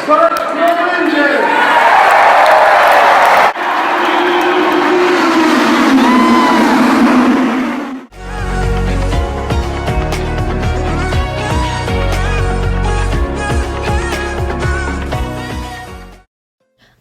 Smirk Travel.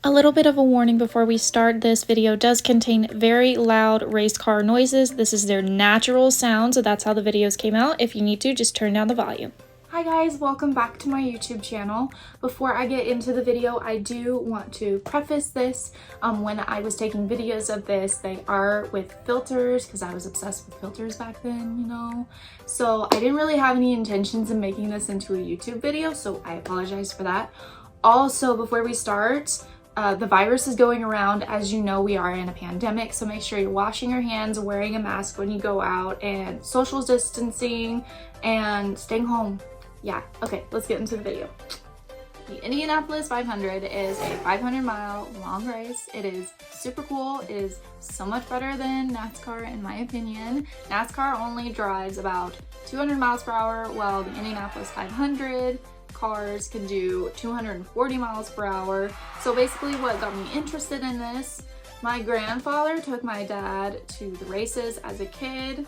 A little bit of a warning before we start. This video does contain very loud race car noises. This is their natural sound, so that's how the videos came out. If you need to, just turn down the volume. Hi guys, welcome back to my YouTube channel. Before I get into the video, I do want to preface this. When I was taking videos of this, they are with filters because I was obsessed with filters back then, you know. So I didn't really have any intentions of making this into a YouTube video, so I apologize for that. Also, before we start, the virus is going around. As you know, we are in a pandemic, so make sure you're washing your hands, wearing a mask when you go out, and social distancing, and staying home. Yeah, okay, let's get into the video. The Indianapolis 500 is a 500-mile long race. It is super cool. It is so much better than NASCAR in my opinion. NASCAR only drives about 200 miles per hour, while the Indianapolis 500 cars can do 240 miles per hour. So basically what got me interested in this, my grandfather took my dad to the races as a kid,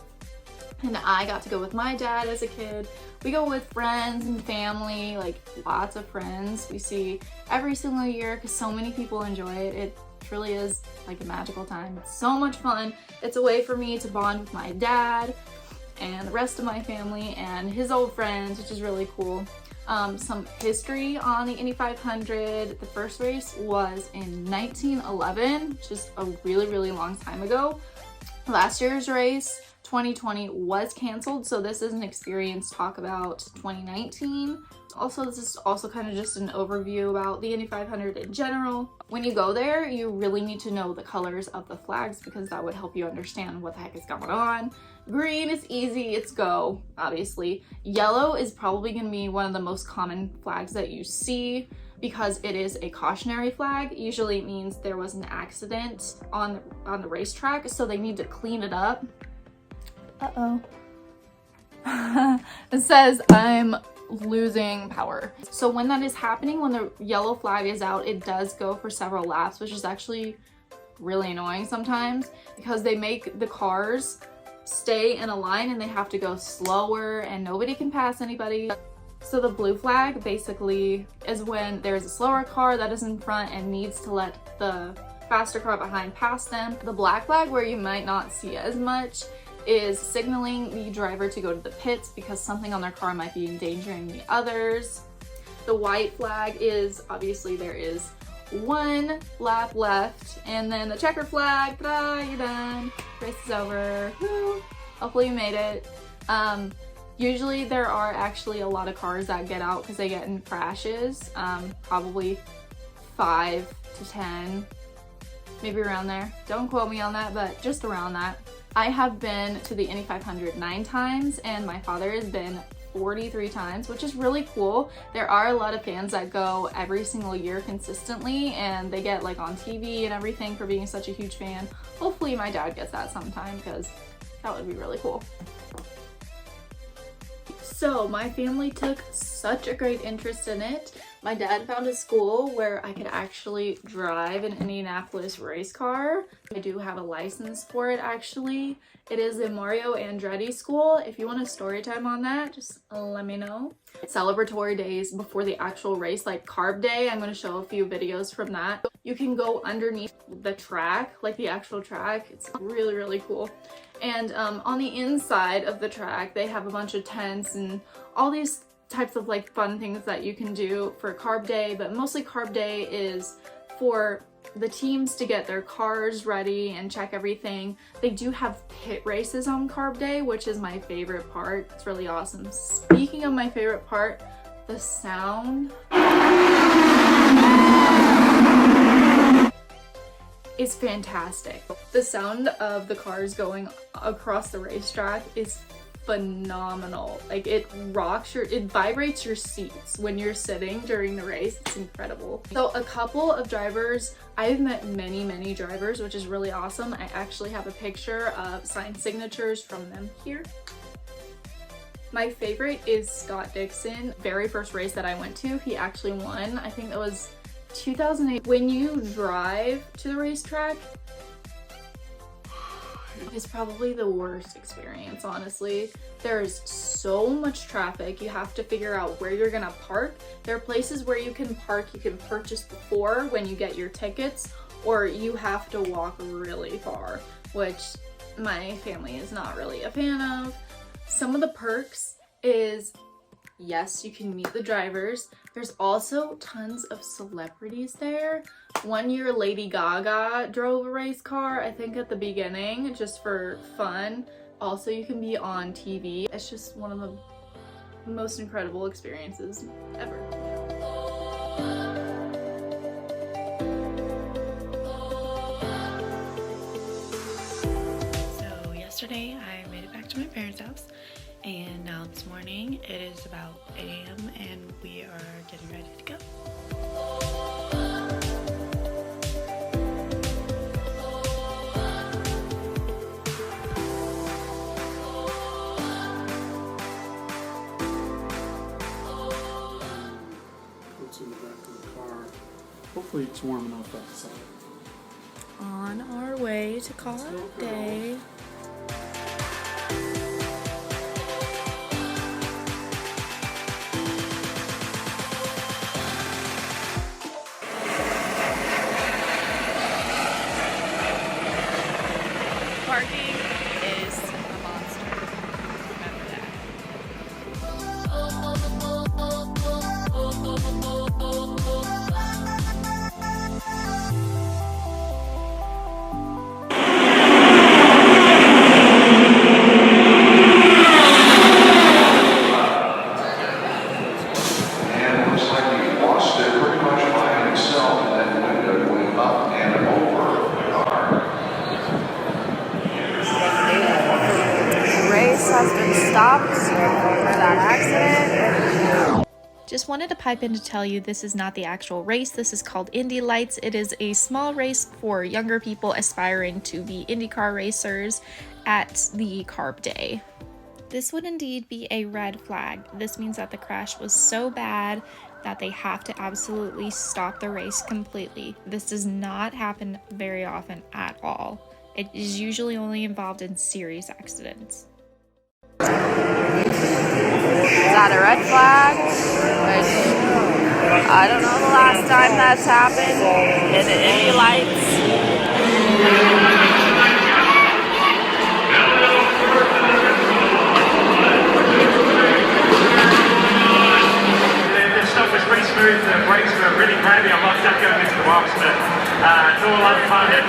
and I got to go with my dad as a kid. We go with friends and family, like lots of friends. We see every single year because so many people enjoy it. It truly is like a magical time. It's so much fun. It's a way for me to bond with my dad and the rest of my family and his old friends, which is really cool. Some history on the Indy 500. The first race was in 1911, which is a really long time ago. Last year's race, 2020, was canceled, so this is an experience talk about 2019. Also, this is also kind of just an overview about the Indy 500 in general. When you go there, you really need to know the colors of the flags because that would help you understand what the heck is going on. Green is easy, it's go, obviously. Yellow is probably going to be one of the most common flags that you see because it is a cautionary flag. Usually it means there was an accident on the racetrack, so they need to clean it up. Uh-oh. It says I'm losing power. So when that is happening, when the yellow flag is out, it does go for several laps, which is actually really annoying sometimes because they make the cars stay in a line and they have to go slower and nobody can pass anybody. So the blue flag basically is when there's a slower car that is in front and needs to let the faster car behind pass them. The black flag, where you might not see as much, is signaling the driver to go to the pits because something on their car might be endangering the others. The white flag is obviously there is one lap left, and then the checker flag, ta-da, you're done, race is over. Woo. Hopefully you made it. Usually there are actually a lot of cars that get out because they get in crashes, probably 5 to 10, maybe around there. Don't quote me on that, but just around that. I have been to the Indy 500 9 times and my father has been 43 times, which is really cool. There are a lot of fans that go every single year consistently and they get like on TV and everything for being such a huge fan. Hopefully my dad gets that sometime because that would be really cool. So my family took such a great interest in it. My dad found a school where I could actually drive an Indianapolis race car. I do have a license for it actually. It is a Mario Andretti school. If you want a story time on that, just let me know. Celebratory days before the actual race, like Carb Day, I'm going to show a few videos from that. You can go underneath the track, like the actual track. It's really cool. And on the inside of the track, they have a bunch of tents and all these types of like fun things that you can do for Carb Day, but mostly Carb Day is for the teams to get their cars ready and check everything. They do have pit races on Carb Day, which is my favorite part. It's really awesome. Speaking of my favorite part, the sound is fantastic. The sound of the cars going across the racetrack is phenomenal. Like it vibrates your seats when you're sitting during the race. It's incredible. So a couple of drivers, I've met many drivers, which is really awesome. I actually have a picture of signed signatures from them here. My favorite is Scott Dixon. Very first race that I went to, he actually won. I think that was 2008. When you drive to the racetrack, it's probably the worst experience, honestly. There's so much traffic. You have to figure out where you're gonna park. There are places where you can park, you can purchase before when you get your tickets, or you have to walk really far, which my family is not really a fan of. Some of the perks is, yes, you can meet the drivers. There's also tons of celebrities there. One year Lady Gaga drove a race car, I think at the beginning, just for fun. Also, you can be on TV. It's just one of the most incredible experiences ever. So yesterday I made it back to my parents' house, and now this morning it is about 8 a.m. and we are getting ready to go. What's in the back of the car? Hopefully it's warm enough outside. On our way to call it a day. Parking is a monster. Remember that. And it looks like he lost it pretty much by himself, and then window went up and over the car. Race has been stopped for that accident. Just wanted to pipe in to tell you this is not the actual race. This is called Indy Lights. It is a small race for younger people aspiring to be IndyCar racers at the Carb Day. This would indeed be a red flag. This means that the crash was so bad that they have to absolutely stop the race completely. This does not happen very often at all. It is usually only involved in serious accidents. Is that a red flag? I don't know the last time that's happened in the Indy Lights. The stuff was pretty smooth, the brakes were really heavy. I locked up going into the box, but it's all a lot of fun. And,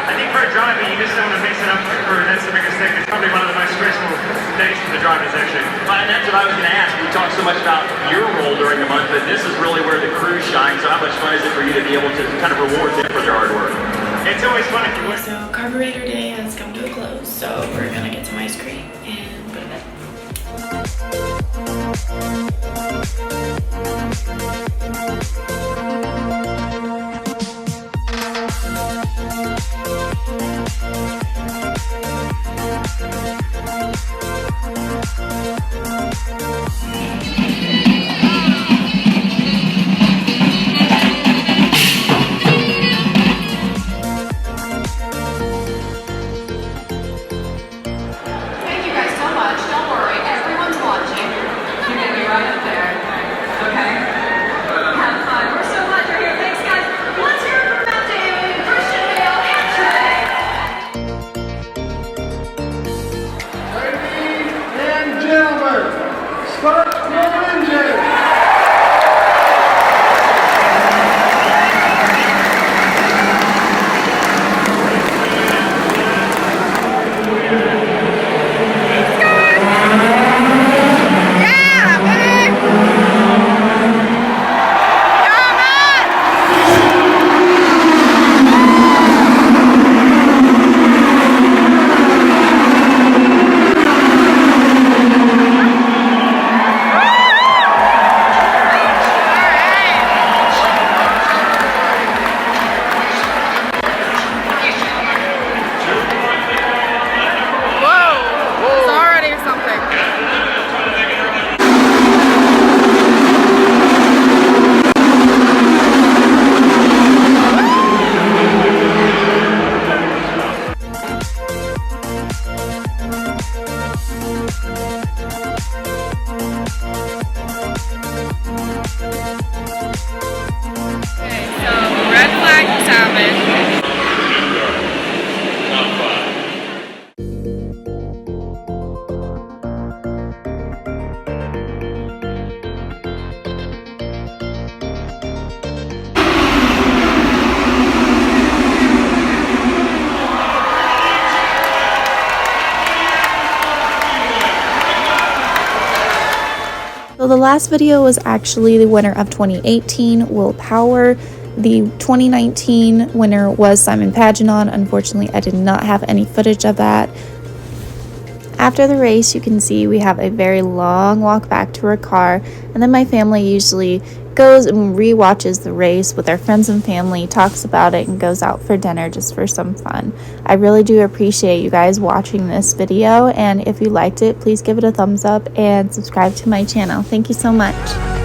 I think for a driver, you just don't want to mix it up for crew. That's the biggest thing. It's probably one of the most stressful days for the drivers, actually. And that's what I was going to ask. We talked so much about your role during the month, but this is really where the crew shines. So how much fun is it for you to be able to kind of reward them for their hard work? It's always fun if you work. So carburetor day has come to a close, so we're gonna get some ice cream and go to bed. Thank you guys so much. Don't worry, everyone's watching. You're gonna be right up there. Okay? Have fun. We're so glad you're here. Thanks, guys. Let's hear it from Matt Damon, Christian Bale, and Trey. Ladies and gentlemen, start your engine. So the last video was actually the winner of 2018, Will Power. The 2019 winner was Simon Pagenaud. Unfortunately, I did not have any footage of that. After the race, you can see we have a very long walk back to our car, and then my family usually goes and re-watches the race with their friends and family, talks about it, and goes out for dinner just for some fun. I really do appreciate you guys watching this video, and if you liked it, please give it a thumbs up and subscribe to my channel. Thank you so much.